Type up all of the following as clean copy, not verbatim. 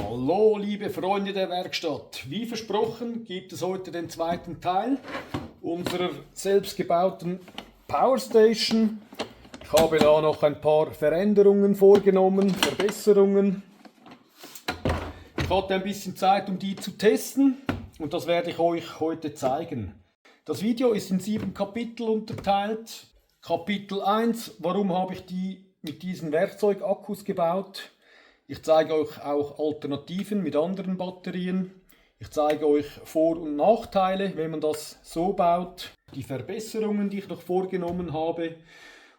Hallo liebe Freunde der Werkstatt, wie versprochen gibt es heute den zweiten Teil unserer selbstgebauten Powerstation. Ich habe da noch ein paar Veränderungen vorgenommen, Verbesserungen. Ich hatte ein bisschen Zeit, um die zu testen und das werde ich euch heute zeigen. Das Video ist in 7 Kapitel unterteilt. Kapitel 1, warum habe ich die mit diesen Werkzeugakkus gebaut? Ich zeige euch auch Alternativen mit anderen Batterien. Ich zeige euch Vor- und Nachteile, wenn man das so baut. Die Verbesserungen, die ich noch vorgenommen habe.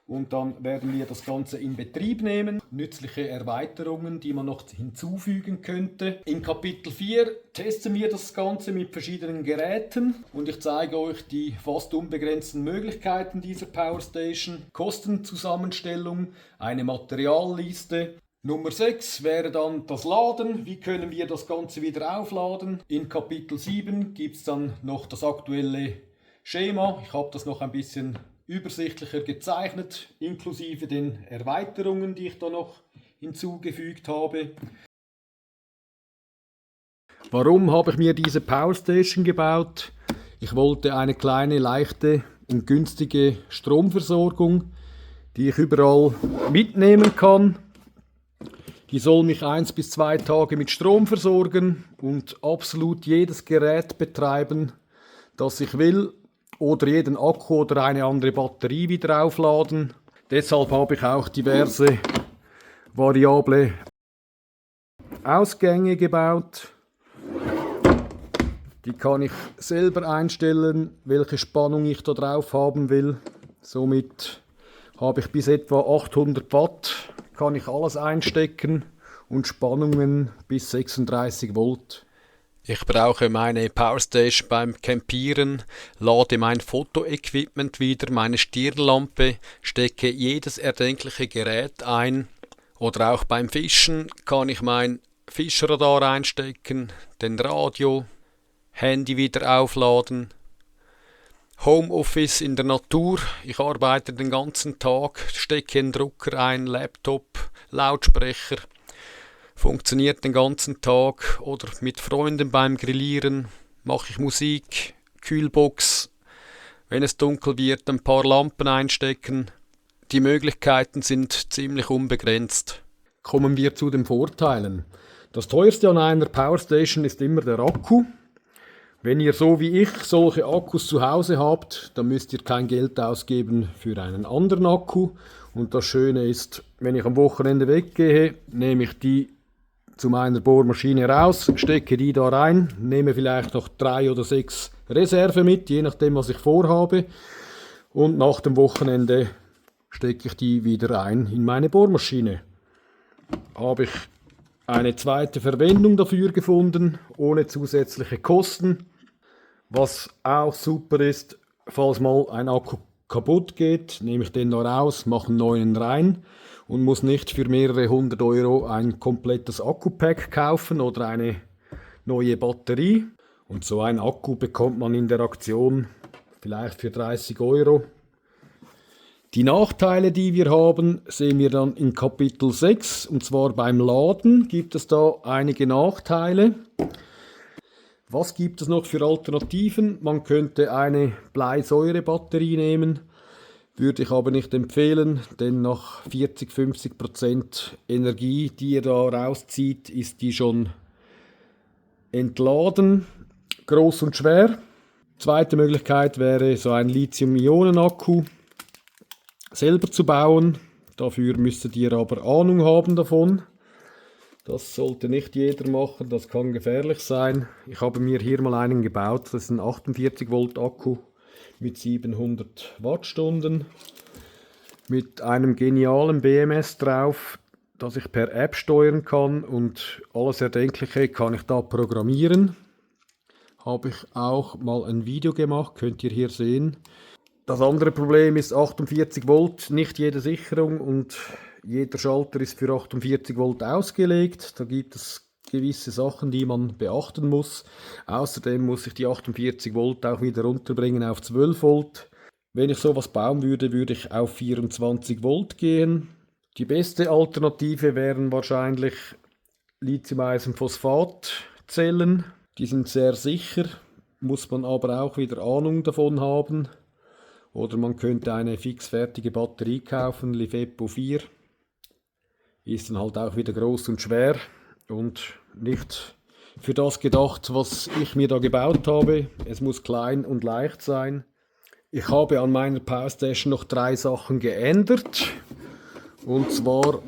Und dann werden wir das Ganze in Betrieb nehmen. Nützliche Erweiterungen, die man noch hinzufügen könnte. In Kapitel 4 testen wir das Ganze mit verschiedenen Geräten. Und ich zeige euch die fast unbegrenzten Möglichkeiten dieser Powerstation. Kostenzusammenstellung, eine Materialliste. Nummer 6 wäre dann das Laden. Wie können wir das Ganze wieder aufladen? In Kapitel 7 gibt es dann noch das aktuelle Schema. Ich habe das noch ein bisschen übersichtlicher gezeichnet, inklusive den Erweiterungen, die ich da noch hinzugefügt habe. Warum habe ich mir diese Powerstation gebaut? Ich wollte eine kleine, leichte und günstige Stromversorgung, die ich überall mitnehmen kann. Die soll mich 1 bis 2 Tage mit Strom versorgen und absolut jedes Gerät betreiben, das ich will, oder jeden Akku oder eine andere Batterie wieder aufladen. Deshalb habe ich auch diverse variable Ausgänge gebaut. Die kann ich selber einstellen, welche Spannung ich da drauf haben will. Somit habe ich bis etwa 800 Watt, kann ich alles einstecken und Spannungen bis 36 Volt. Ich brauche meine Powerstation beim Campieren, lade mein Fotoequipment wieder, meine Stirnlampe, stecke jedes erdenkliche Gerät ein. Oder auch beim Fischen kann ich mein Fischradar einstecken, den Radio, Handy wieder aufladen. Homeoffice in der Natur, ich arbeite den ganzen Tag, stecke einen Drucker ein, Laptop, Lautsprecher. Funktioniert den ganzen Tag oder mit Freunden beim Grillieren, mache ich Musik, Kühlbox, wenn es dunkel wird, ein paar Lampen einstecken. Die Möglichkeiten sind ziemlich unbegrenzt. Kommen wir zu den Vorteilen. Das teuerste an einer Powerstation ist immer der Akku. Wenn ihr so wie ich solche Akkus zu Hause habt, dann müsst ihr kein Geld ausgeben für einen anderen Akku. Und das Schöne ist, wenn ich am Wochenende weggehe, nehme ich die zu meiner Bohrmaschine raus, stecke die da rein, nehme vielleicht noch 3 oder 6 Reserve mit, je nachdem was ich vorhabe. Und nach dem Wochenende stecke ich die wieder ein in meine Bohrmaschine. Habe ich eine zweite Verwendung dafür gefunden, ohne zusätzliche Kosten. Was auch super ist, falls mal ein Akku kaputt geht, nehme ich den da raus, mache einen neuen rein und muss nicht für mehrere 100 Euro ein komplettes Akkupack kaufen oder eine neue Batterie. Und so ein Akku bekommt man in der Aktion vielleicht für 30 Euro. Die Nachteile, die wir haben, sehen wir dann in Kapitel 6, und zwar beim Laden gibt es da einige Nachteile. Was gibt es noch für Alternativen? Man könnte eine Bleisäurebatterie nehmen, würde ich aber nicht empfehlen, denn nach 40-50% Energie, die ihr da rauszieht, ist die schon entladen, groß und schwer. Zweite Möglichkeit wäre so ein Lithium-Ionen-Akku selber zu bauen. Dafür müsstet ihr aber Ahnung haben davon. Das sollte nicht jeder machen, das kann gefährlich sein. Ich habe mir hier mal einen gebaut, das ist ein 48 Volt Akku mit 700 Wattstunden, mit einem genialen BMS drauf, das ich per App steuern kann, und alles Erdenkliche kann ich da programmieren. Habe ich auch mal ein Video gemacht, könnt ihr hier sehen. Das andere Problem ist 48 Volt, nicht jede Sicherung und jeder Schalter ist für 48 Volt ausgelegt. Da gibt es gewisse Sachen, die man beachten muss. Außerdem muss ich die 48 Volt auch wieder runterbringen auf 12 Volt. Wenn ich sowas bauen würde, würde ich auf 24 Volt gehen. Die beste Alternative wären wahrscheinlich Lithium-Eisenphosphat-Zellen. Die sind sehr sicher, muss man aber auch wieder Ahnung davon haben. Oder man könnte eine fixfertige Batterie kaufen, LiFePO 4. Ist dann halt auch wieder groß und schwer und nicht für das gedacht, was ich mir da gebaut habe. Es muss klein und leicht sein. Ich habe an meiner Powerstation noch 3 Sachen geändert. Und zwar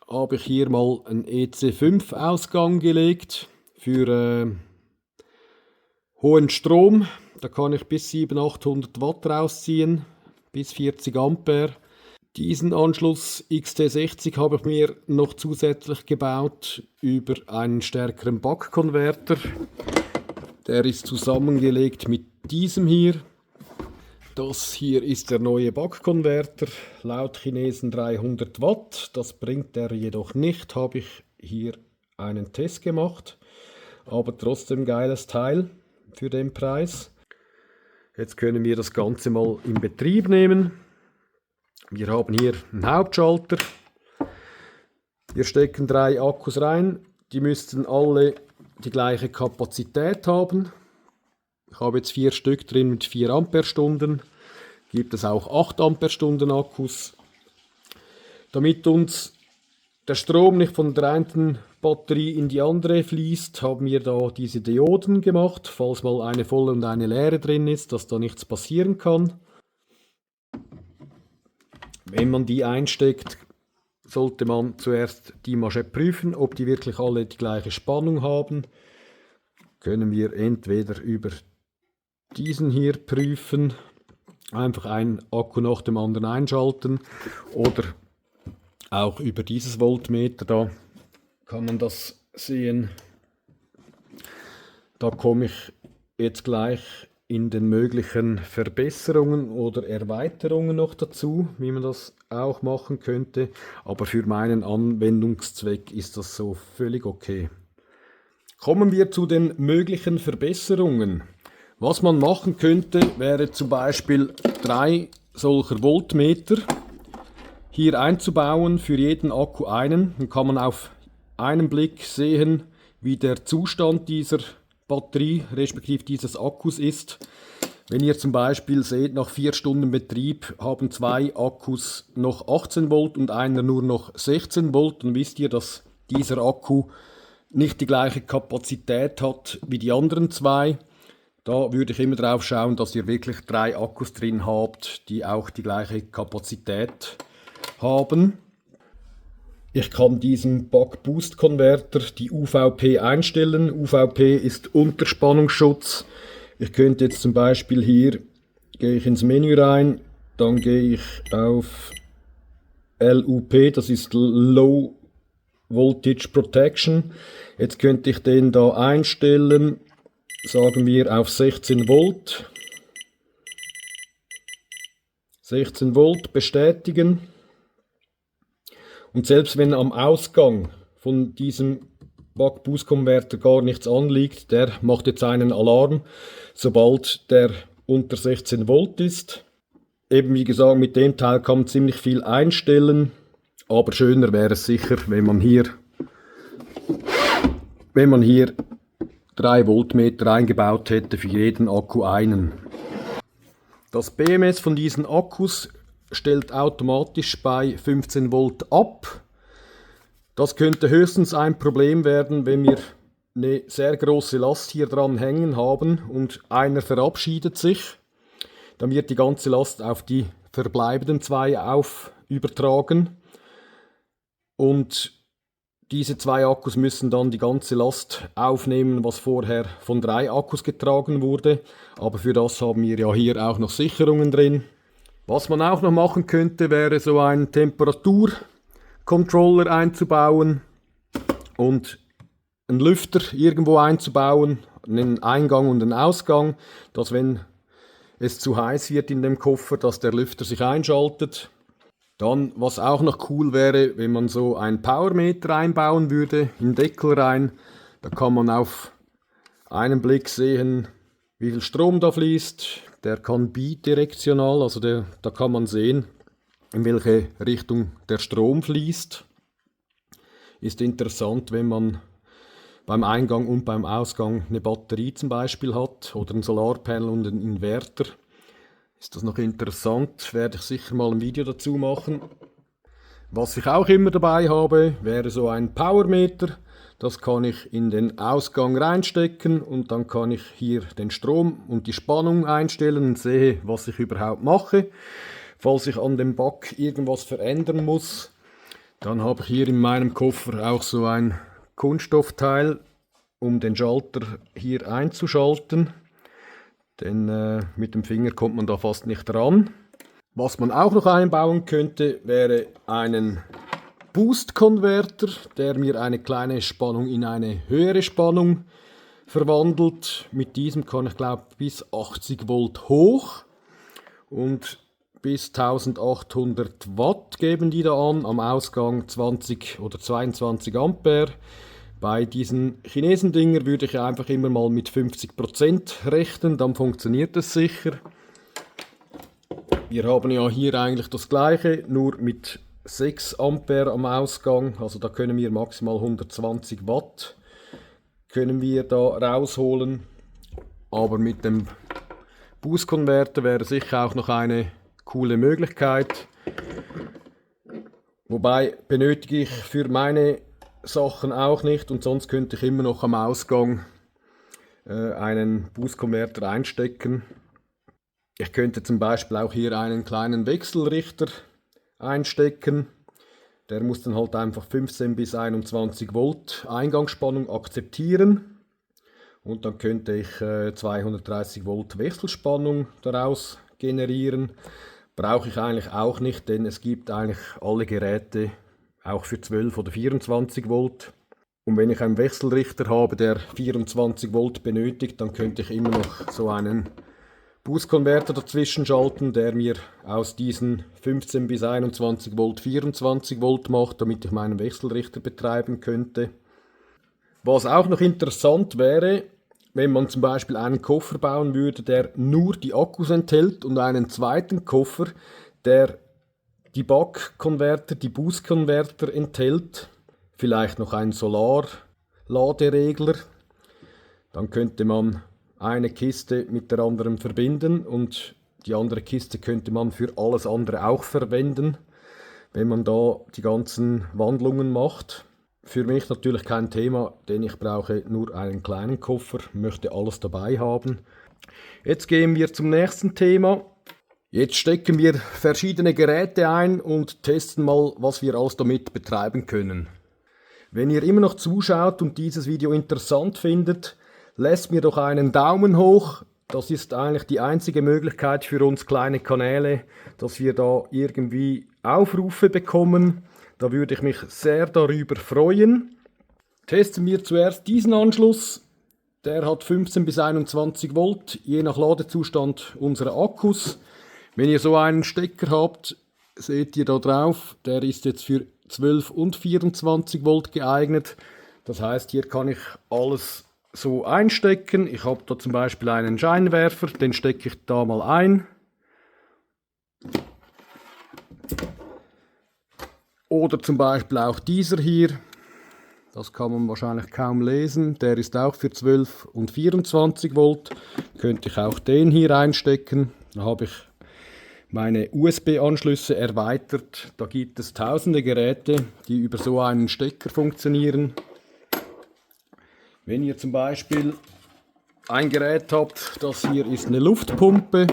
habe ich hier mal einen EC5 Ausgang gelegt für hohen Strom. Da kann ich bis 700-800 Watt rausziehen, bis 40 Ampere. Diesen Anschluss XT60 habe ich mir noch zusätzlich gebaut über einen stärkeren Buck-Konverter. Der ist zusammengelegt mit diesem hier. Das hier ist der neue Buck-Konverter, laut Chinesen 300 Watt. Das bringt er jedoch nicht, habe ich hier einen Test gemacht. Aber trotzdem geiles Teil für den Preis. Jetzt können wir das Ganze mal in Betrieb nehmen. Wir haben hier einen Hauptschalter. Wir stecken 3 Akkus rein. Die müssten alle die gleiche Kapazität haben. Ich habe jetzt 4 Stück drin mit 4 Ampere-Stunden. Gibt es auch 8 Ampere-Stunden Akkus. Damit uns der Strom nicht von der einen Batterie in die andere fließt, haben wir da diese Dioden gemacht, falls mal eine volle und eine leere drin ist, dass da nichts passieren kann. Wenn man die einsteckt, sollte man zuerst die Masche prüfen, ob die wirklich alle die gleiche Spannung haben. Können wir entweder über diesen hier prüfen, einfach einen Akku nach dem anderen einschalten, oder auch über dieses Voltmeter, da kann man das sehen. Da komme ich jetzt gleich in den möglichen Verbesserungen oder Erweiterungen noch dazu, wie man das auch machen könnte. Aber für meinen Anwendungszweck ist das so völlig okay. Kommen wir zu den möglichen Verbesserungen. Was man machen könnte, wäre zum Beispiel 3 solcher Voltmeter hier einzubauen, für jeden Akku einen. Dann kann man auf einen Blick sehen, wie der Zustand dieser Batterie respektive dieses Akkus ist. Wenn ihr zum Beispiel seht, nach 4 Stunden Betrieb haben 2 Akkus noch 18 Volt und einer nur noch 16 Volt, dann wisst ihr, dass dieser Akku nicht die gleiche Kapazität hat wie die anderen 2. Da würde ich immer drauf schauen, dass ihr wirklich 3 Akkus drin habt, die auch die gleiche Kapazität haben. Ich kann diesem Buck-Boost-Konverter die UVP einstellen. UVP ist Unterspannungsschutz. Ich könnte jetzt zum Beispiel hier, gehe ich ins Menü rein, dann gehe ich auf LUP, das ist Low Voltage Protection. Jetzt könnte ich den da einstellen, sagen wir auf 16 Volt. 16 Volt bestätigen. Und selbst wenn am Ausgang von diesem Buck-Boost-Konverter gar nichts anliegt, der macht jetzt einen Alarm, sobald der unter 16 Volt ist. Eben wie gesagt, mit dem Teil kann man ziemlich viel einstellen, aber schöner wäre es sicher, wenn man hier 3 Voltmeter eingebaut hätte, für jeden Akku einen. Das BMS von diesen Akkus stellt automatisch bei 15 Volt ab. Das könnte höchstens ein Problem werden, wenn wir eine sehr große Last hier dran hängen haben und einer verabschiedet sich. Dann wird die ganze Last auf die verbleibenden 2 übertragen. Und diese 2 Akkus müssen dann die ganze Last aufnehmen, was vorher von 3 Akkus getragen wurde. Aber für das haben wir ja hier auch noch Sicherungen drin. Was man auch noch machen könnte, wäre so einen Temperaturcontroller einzubauen und einen Lüfter irgendwo einzubauen, einen Eingang und einen Ausgang, dass wenn es zu heiß wird in dem Koffer, dass der Lüfter sich einschaltet. Dann, was auch noch cool wäre, wenn man so einen Powermeter einbauen würde, im Deckel rein. Da kann man auf einen Blick sehen, wie viel Strom da fließt. Der kann bidirektional, also da kann man sehen, in welche Richtung der Strom fließt. Ist interessant, wenn man beim Eingang und beim Ausgang eine Batterie zum Beispiel hat oder ein Solarpanel und ein Inverter. Ist das noch interessant? Werde ich sicher mal ein Video dazu machen. Was ich auch immer dabei habe, wäre so ein Powermeter. Das kann ich in den Ausgang reinstecken und dann kann ich hier den Strom und die Spannung einstellen und sehe, was ich überhaupt mache. Falls ich an dem Back irgendwas verändern muss, dann habe ich hier in meinem Koffer auch so ein Kunststoffteil, um den Schalter hier einzuschalten. Denn mit dem Finger kommt man da fast nicht ran. Was man auch noch einbauen könnte, wäre einen Boost-Konverter, der mir eine kleine Spannung in eine höhere Spannung verwandelt. Mit diesem kann ich glaube bis 80 Volt hoch und bis 1800 Watt geben die da an, am Ausgang 20 oder 22 Ampere. Bei diesen Chinesen-Dinger würde ich einfach immer mal mit 50% rechnen, dann funktioniert es sicher. Wir haben ja hier eigentlich das gleiche, nur mit 6 Ampere am Ausgang, also da können wir maximal 120 Watt können wir da rausholen. Aber mit dem Boost-Konverter wäre sicher auch noch eine coole Möglichkeit. Wobei benötige ich für meine Sachen auch nicht und sonst könnte ich immer noch am Ausgang einen Boost-Konverter einstecken. Ich könnte zum Beispiel auch hier einen kleinen Wechselrichter einstecken. Der muss dann halt einfach 15 bis 21 Volt Eingangsspannung akzeptieren. Und dann könnte ich 230 Volt Wechselspannung daraus generieren. Brauche ich eigentlich auch nicht, denn es gibt eigentlich alle Geräte auch für 12 oder 24 Volt. Und wenn ich einen Wechselrichter habe, der 24 Volt benötigt, dann könnte ich immer noch so einen Boost-Konverter dazwischen schalten, der mir aus diesen 15 bis 21 Volt 24 Volt macht, damit ich meinen Wechselrichter betreiben könnte. Was auch noch interessant wäre, wenn man zum Beispiel einen Koffer bauen würde, der nur die Akkus enthält und einen zweiten Koffer, der die Buck-Konverter, die Boost-Konverter enthält, vielleicht noch einen Solar-Laderegler, dann könnte man eine Kiste mit der anderen verbinden und die andere Kiste könnte man für alles andere auch verwenden, wenn man da die ganzen Wandlungen macht. Für mich natürlich kein Thema, denn ich brauche nur einen kleinen Koffer, möchte alles dabei haben. Jetzt gehen wir zum nächsten Thema. Jetzt stecken wir verschiedene Geräte ein und testen mal, was wir alles damit betreiben können. Wenn ihr immer noch zuschaut und dieses Video interessant findet, lasst mir doch einen Daumen hoch. Das ist eigentlich die einzige Möglichkeit für uns kleine Kanäle, dass wir da irgendwie Aufrufe bekommen. Da würde ich mich sehr darüber freuen. Testen wir zuerst diesen Anschluss. Der hat 15 bis 21 Volt, je nach Ladezustand unserer Akkus. Wenn ihr so einen Stecker habt, seht ihr da drauf, der ist jetzt für 12 und 24 Volt geeignet. Das heißt, hier kann ich alles so einstecken. Ich habe da zum Beispiel einen Scheinwerfer, den stecke ich da mal ein. Oder zum Beispiel auch dieser hier. Das kann man wahrscheinlich kaum lesen. Der ist auch für 12 und 24 Volt. Könnte ich auch den hier einstecken. Da habe ich meine USB-Anschlüsse erweitert. Da gibt es tausende Geräte, die über so einen Stecker funktionieren. Wenn ihr zum Beispiel ein Gerät habt, das hier ist eine Luftpumpe,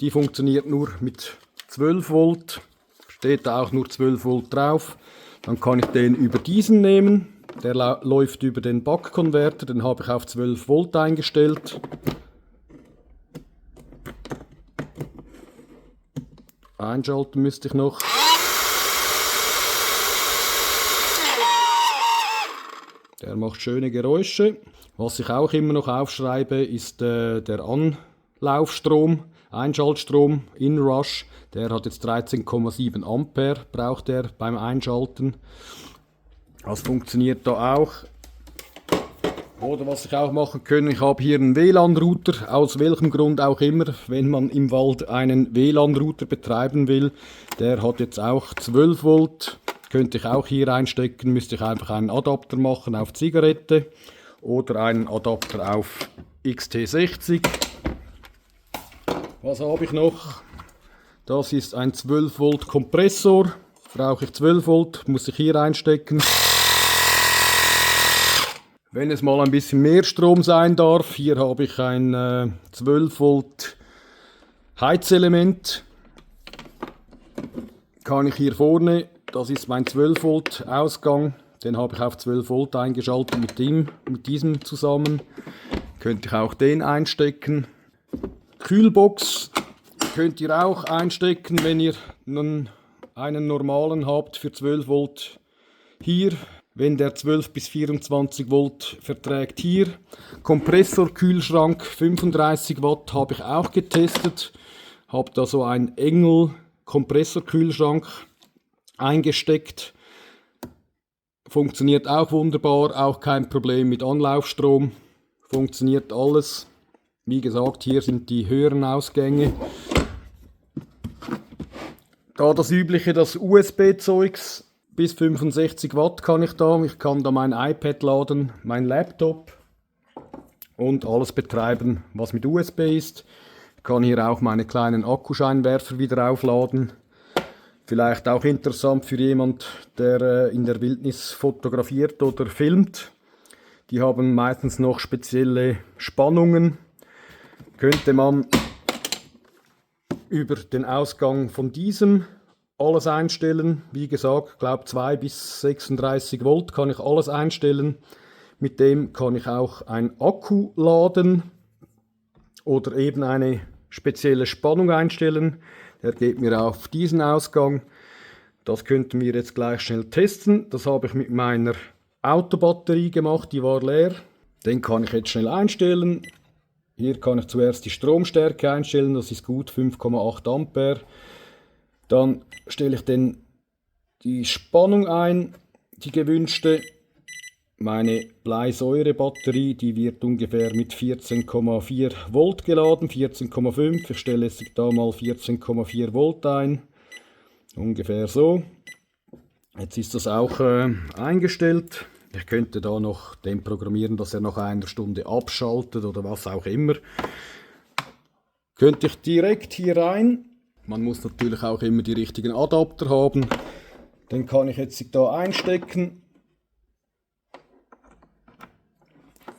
die funktioniert nur mit 12 Volt, steht da auch nur 12 Volt drauf, dann kann ich den über diesen nehmen, der läuft über den Buck-Konverter, den habe ich auf 12 Volt eingestellt. Einschalten müsste ich noch. Der macht schöne Geräusche. Was ich auch immer noch aufschreibe, ist der Anlaufstrom, Einschaltstrom, Inrush. Der hat jetzt 13,7 Ampere, braucht er beim Einschalten. Das funktioniert da auch. Oder was ich auch machen kann, ich habe hier einen WLAN-Router, aus welchem Grund auch immer, wenn man im Wald einen WLAN-Router betreiben will. Der hat jetzt auch 12 Volt Könnte ich auch hier einstecken, müsste ich einfach einen Adapter machen auf Zigarette oder einen Adapter auf XT60. Was habe ich noch? Das ist ein 12 Volt Kompressor. Brauche ich 12 Volt, muss ich hier einstecken. Wenn es mal ein bisschen mehr Strom sein darf, hier habe ich ein 12 Volt Heizelement. Kann ich hier vorne, das ist mein 12 Volt Ausgang, den habe ich auf 12 Volt eingeschaltet mit diesem zusammen. Könnte ich auch den einstecken. Kühlbox könnt ihr auch einstecken, wenn ihr einen normalen habt für 12 Volt hier. Wenn der 12 bis 24 Volt verträgt hier. Kompressor, Kühlschrank 35 Watt habe ich auch getestet. Habe da so einen Engel Kompressorkühlschrank eingesteckt. Funktioniert auch wunderbar, auch kein Problem mit Anlaufstrom. Funktioniert alles. Wie gesagt, hier sind die höheren Ausgänge. Da das übliche, das USB-Zeugs, bis 65 Watt kann ich da. Ich kann da mein iPad laden, mein Laptop und alles betreiben, was mit USB ist. Ich kann hier auch meine kleinen Akkuscheinwerfer wieder aufladen. Vielleicht auch interessant für jemand, der in der Wildnis fotografiert oder filmt. Die haben meistens noch spezielle Spannungen. Könnte man über den Ausgang von diesem alles einstellen. Wie gesagt, ich glaube 2 bis 36 Volt kann ich alles einstellen. Mit dem kann ich auch ein Akku laden oder eben eine spezielle Spannung einstellen. Der geht mir auf diesen Ausgang. Das könnten wir jetzt gleich schnell testen. Das habe ich mit meiner Autobatterie gemacht, die war leer. Den kann ich jetzt schnell einstellen. Hier kann ich zuerst die Stromstärke einstellen, das ist gut, 5,8 Ampere. Dann stelle ich die Spannung ein, die gewünschte. Meine Bleisäurebatterie, die wird ungefähr mit 14,4 Volt geladen, 14,5. Ich stelle jetzt da mal 14,4 Volt ein, ungefähr so. Jetzt ist das auch eingestellt. Ich könnte da noch den programmieren, dass er nach einer Stunde abschaltet oder was auch immer. Könnte ich direkt hier rein. Man muss natürlich auch immer die richtigen Adapter haben. Den kann ich jetzt da einstecken.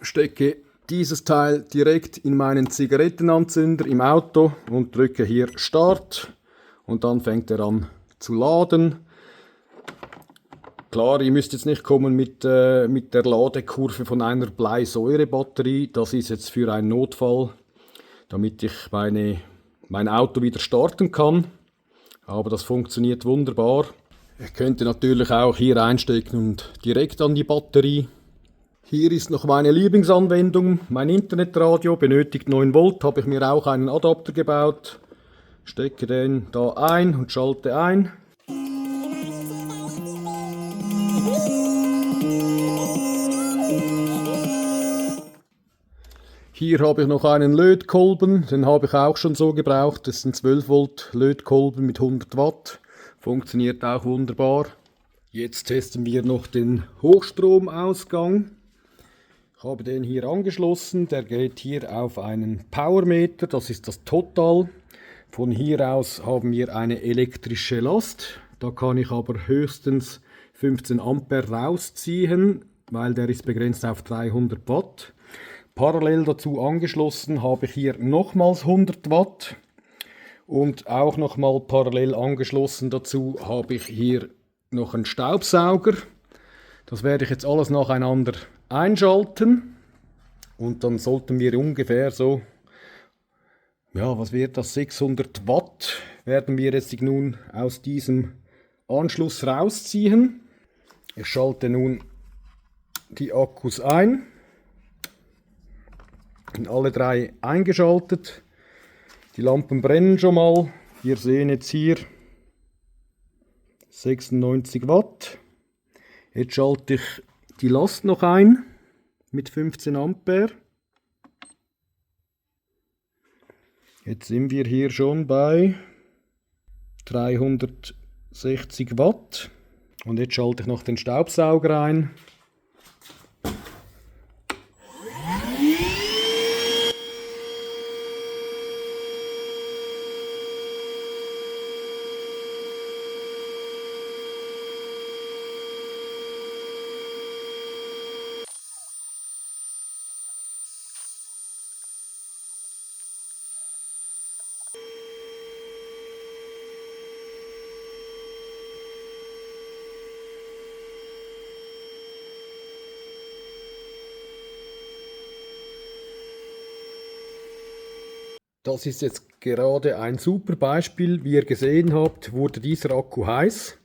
Stecke dieses Teil direkt in meinen Zigarettenanzünder im Auto und drücke hier Start. Und dann fängt er an zu laden. Klar, ihr müsst jetzt nicht kommen mit der Ladekurve von einer Bleisäurebatterie. Das ist jetzt für einen Notfall, damit ich mein Auto wieder starten kann. Aber das funktioniert wunderbar. Ich könnte natürlich auch hier einstecken und direkt an die Batterie. Hier ist noch meine Lieblingsanwendung. Mein Internetradio benötigt 9 Volt. Habe ich mir auch einen Adapter gebaut. Stecke den da ein und schalte ein. Hier habe ich noch einen Lötkolben, den habe ich auch schon so gebraucht. Das ist ein 12 Volt Lötkolben mit 100 Watt. Funktioniert auch wunderbar. Jetzt testen wir noch den Hochstromausgang. Ich habe den hier angeschlossen. Der geht hier auf einen Powermeter, das ist das Total. Von hier aus haben wir eine elektrische Last. Da kann ich aber höchstens 15 Ampere rausziehen, weil der ist begrenzt auf 300 Watt. Parallel dazu angeschlossen habe ich hier nochmals 100 Watt und auch nochmal parallel angeschlossen dazu habe ich hier noch einen Staubsauger. Das werde ich jetzt alles nacheinander einschalten und dann sollten wir ungefähr so, ja, was wird das, 600 Watt werden wir jetzt nun aus diesem Anschluss rausziehen. Ich schalte nun die Akkus ein. Sind alle 3 eingeschaltet. Die Lampen brennen schon mal. Wir sehen jetzt hier 96 Watt. Jetzt schalte ich die Last noch ein mit 15 Ampere. Jetzt sind wir hier schon bei 360 Watt. Und jetzt schalte ich noch den Staubsauger ein. Das ist jetzt gerade ein super Beispiel. Wie ihr gesehen habt, wurde dieser Akku heiß.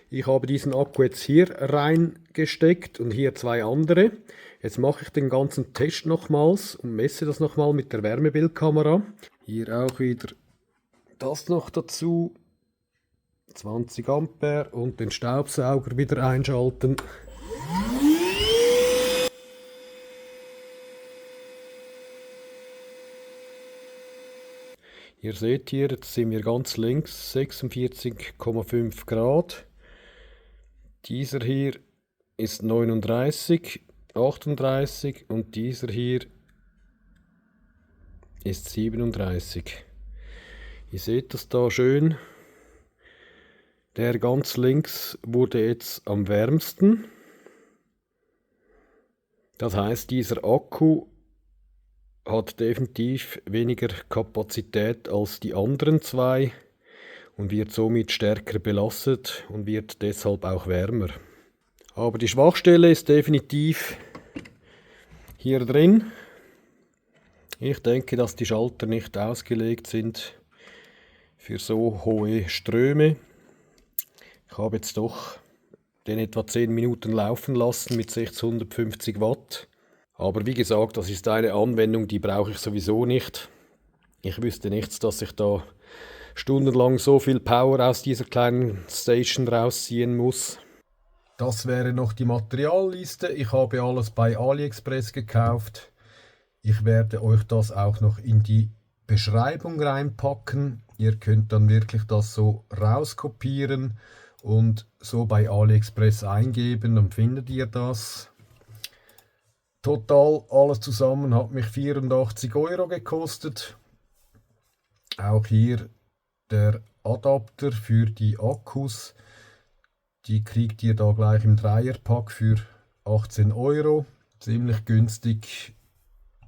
Ich habe diesen Akku jetzt hier reingesteckt und hier zwei andere. Jetzt mache ich den ganzen Test nochmals und messe das nochmal mit der Wärmebildkamera. Hier auch wieder das noch dazu. 20 Ampere und den Staubsauger wieder einschalten. Ihr seht hier, jetzt sind wir ganz links, 46,5 Grad. Dieser hier ist 39, 38 und dieser hier ist 37. Ihr seht das da schön. Der ganz links wurde jetzt am wärmsten. Das heißt, dieser Akku hat definitiv weniger Kapazität als die anderen zwei und wird somit stärker belastet und wird deshalb auch wärmer. Aber die Schwachstelle ist definitiv hier drin. Ich denke, dass die Schalter nicht ausgelegt sind für so hohe Ströme. Ich habe jetzt doch den etwa 10 Minuten laufen lassen mit 650 Watt. Aber wie gesagt, das ist eine Anwendung, die brauche ich sowieso nicht. Ich wüsste nichts, dass ich da stundenlang so viel Power aus dieser kleinen Station rausziehen muss. Das wäre noch die Materialliste. Ich habe alles bei AliExpress gekauft. Ich werde euch das auch noch in die Beschreibung reinpacken. Ihr könnt dann wirklich das so rauskopieren und so bei AliExpress eingeben, dann findet ihr das. Total alles zusammen hat mich 84 Euro gekostet. Auch hier der Adapter für die Akkus. Die kriegt ihr da gleich im Dreierpack für 18 Euro. Ziemlich günstig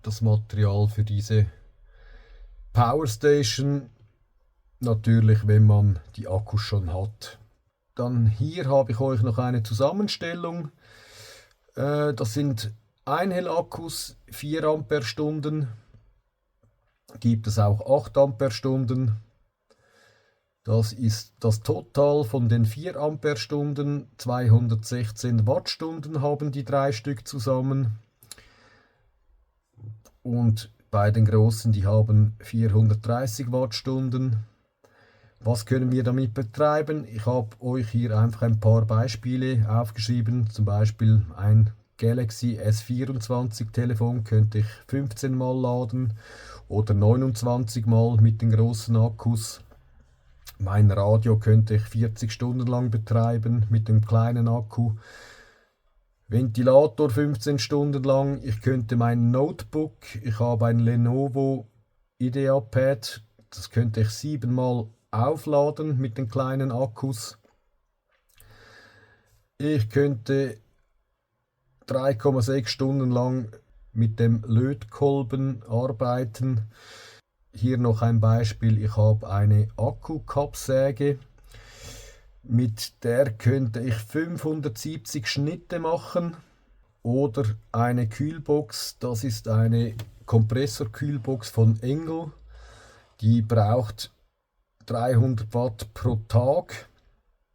das Material für diese Powerstation. Natürlich, wenn man die Akkus schon hat. Dann hier habe ich euch noch eine Zusammenstellung. Das sind Einhell-Akkus, 4 Ampere-Stunden. Gibt es auch 8 Ampere-Stunden. Das ist das Total von den 4 Ampere-Stunden. 216 Wattstunden haben die 3 Stück zusammen. Und bei den großen, die haben 430 Wattstunden. Was können wir damit betreiben? Ich habe euch hier einfach ein paar Beispiele aufgeschrieben. Zum Beispiel ein Galaxy S24 Telefon könnte ich 15 Mal laden oder 29 Mal mit den großen Akkus. Mein Radio könnte ich 40 Stunden lang betreiben mit dem kleinen Akku. Ventilator 15 Stunden lang. Ich könnte mein Notebook, ich habe ein Lenovo IdeaPad, das könnte ich 7 Mal aufladen mit den kleinen Akkus. Ich könnte 3,6 Stunden lang mit dem Lötkolben arbeiten. Hier noch ein Beispiel. Ich habe eine Akkukappsäge. Mit der könnte ich 570 Schnitte machen. Oder eine Kühlbox. Das ist eine Kompressorkühlbox von Engel. Die braucht 300 Watt pro Tag.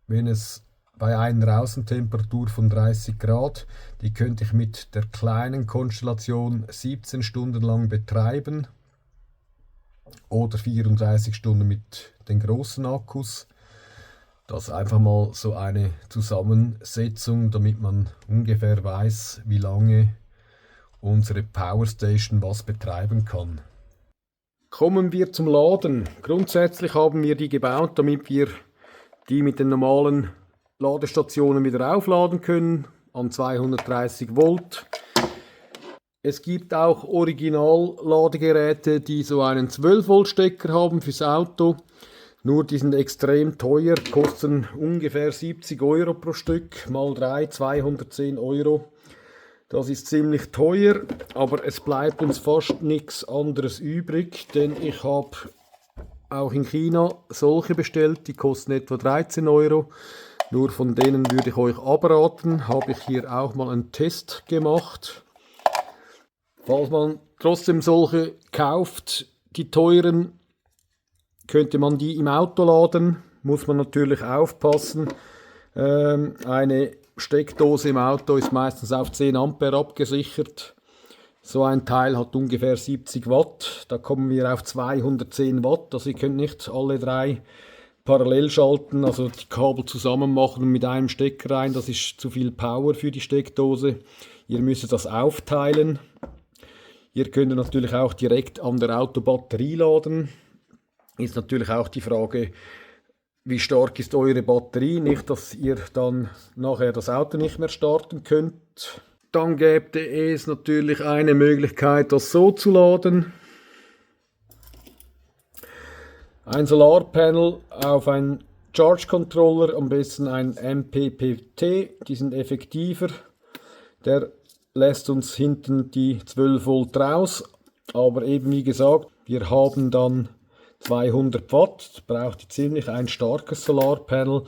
Wenn es bei einer Außentemperatur von 30 Grad, die könnte ich mit der kleinen Konstellation 17 Stunden lang betreiben oder 34 Stunden mit den großen Akkus. Das ist einfach mal so eine Zusammensetzung, damit man ungefähr weiß, wie lange unsere Powerstation was betreiben kann. Kommen wir zum Laden. Grundsätzlich haben wir die gebaut, damit wir die mit den normalen Ladestationen wieder aufladen können an 230 Volt. Es gibt auch Original-Ladegeräte, die so einen 12-Volt-Stecker haben fürs Auto. Nur die sind extrem teuer, kosten ungefähr 70 Euro pro Stück, mal 3, 210 Euro. Das ist ziemlich teuer, aber es bleibt uns fast nichts anderes übrig, denn ich habe auch in China solche bestellt, die kosten etwa 13 Euro. Nur von denen würde ich euch abraten, habe ich hier auch mal einen Test gemacht. Falls man trotzdem solche kauft, die teuren, könnte man die im Auto laden, muss man natürlich aufpassen. Eine Steckdose im Auto ist meistens auf 10 Ampere abgesichert. So ein Teil hat ungefähr 70 Watt, da kommen wir auf 210 Watt, also ihr könnt nicht alle 3 parallel schalten, also die Kabel zusammen machen und mit einem Stecker rein, das ist zu viel Power für die Steckdose. Ihr müsst das aufteilen. Ihr könnt natürlich auch direkt an der Autobatterie laden. Ist natürlich auch die Frage, wie stark ist eure Batterie, nicht, dass ihr dann nachher das Auto nicht mehr starten könnt. Dann gäbe es natürlich eine Möglichkeit, das so zu laden. Ein Solarpanel auf einen Charge Controller, am besten ein MPPT, die sind effektiver. Der lässt uns hinten die 12 Volt raus, aber eben wie gesagt, wir haben dann 200 Watt, braucht ziemlich ein starkes Solarpanel.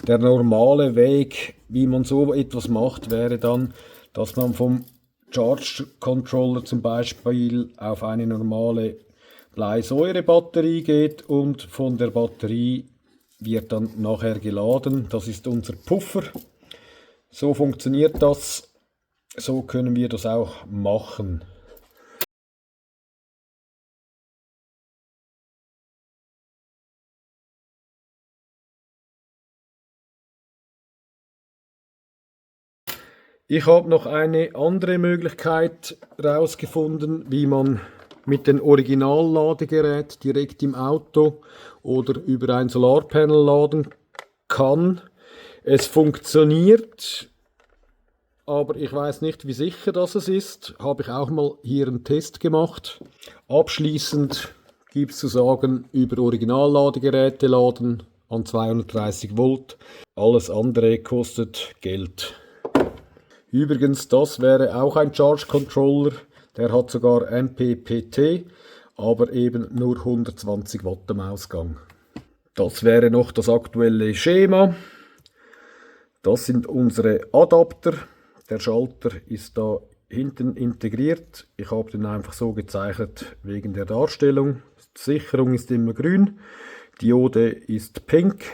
Der normale Weg, wie man so etwas macht, wäre dann, dass man vom Charge Controller zum Beispiel auf eine normale Bleisäurebatterie geht und von der Batterie wird dann nachher geladen. Das ist unser Puffer. So funktioniert das. So können wir das auch machen. Ich habe noch eine andere Möglichkeit herausgefunden, wie man mit dem Originalladegerät direkt im Auto oder über ein Solarpanel laden kann. Es funktioniert, aber ich weiß nicht, wie sicher das ist. Habe ich auch mal hier einen Test gemacht. Abschließend gibt es zu sagen, über Originalladegeräte laden an 230 Volt. Alles andere kostet Geld. Übrigens, das wäre auch ein Charge Controller. Der hat sogar MPPT, aber eben nur 120 Watt am Ausgang. Das wäre noch das aktuelle Schema. Das sind unsere Adapter. Der Schalter ist da hinten integriert. Ich habe den einfach so gezeichnet wegen der Darstellung. Die Sicherung ist immer grün, Diode ist pink.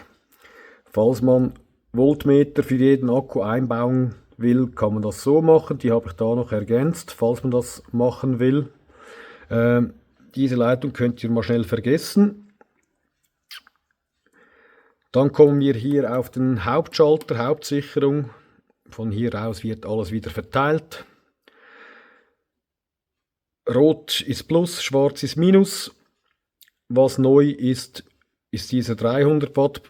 Falls man Voltmeter für jeden Akku einbauen will, kann man das so machen. Die habe ich da noch ergänzt, falls man das machen will. Diese Leitung könnt ihr mal schnell vergessen. Dann kommen wir hier auf den Hauptschalter, Hauptsicherung. Von hier aus wird alles wieder verteilt. Rot ist Plus, schwarz ist Minus. Was neu ist, ist dieser 300 Watt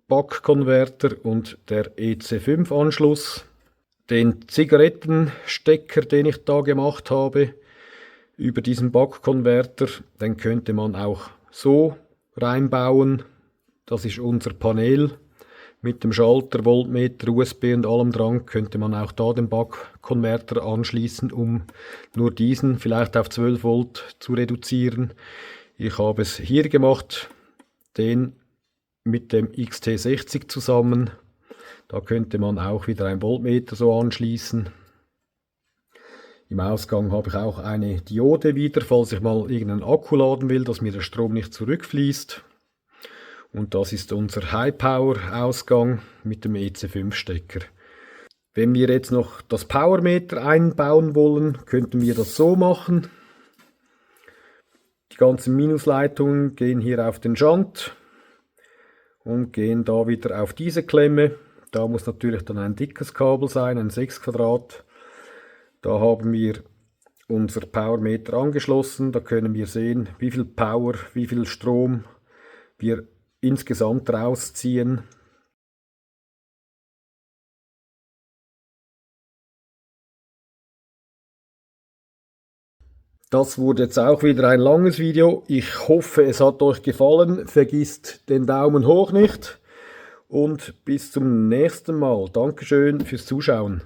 Buck-Konverter und der EC5-Anschluss. Den Zigarettenstecker, den ich da gemacht habe, über diesen Buck-Konverter, den könnte man auch so reinbauen. Das ist unser Panel. Mit dem Schalter, Voltmeter, USB und allem dran könnte man auch da den Buck-Konverter anschließen, um nur diesen vielleicht auf 12 Volt zu reduzieren. Ich habe es hier gemacht, den mit dem XT60 zusammen. Da könnte man auch wieder ein Voltmeter so anschließen. Im Ausgang habe ich auch eine Diode wieder, falls ich mal irgendeinen Akku laden will, dass mir der Strom nicht zurückfließt. Und das ist unser High-Power-Ausgang mit dem EC5-Stecker. Wenn wir jetzt noch das Powermeter einbauen wollen, könnten wir das so machen. Die ganzen Minusleitungen gehen hier auf den Shunt und gehen da wieder auf diese Klemme. Da muss natürlich dann ein dickes Kabel sein, ein 6 Quadrat. Da haben wir unser Powermeter angeschlossen. Da können wir sehen, wie viel Power, wie viel Strom wir insgesamt rausziehen. Das wurde jetzt auch wieder ein langes Video. Ich hoffe, es hat euch gefallen. Vergisst den Daumen hoch nicht und bis zum nächsten Mal. Dankeschön fürs Zuschauen.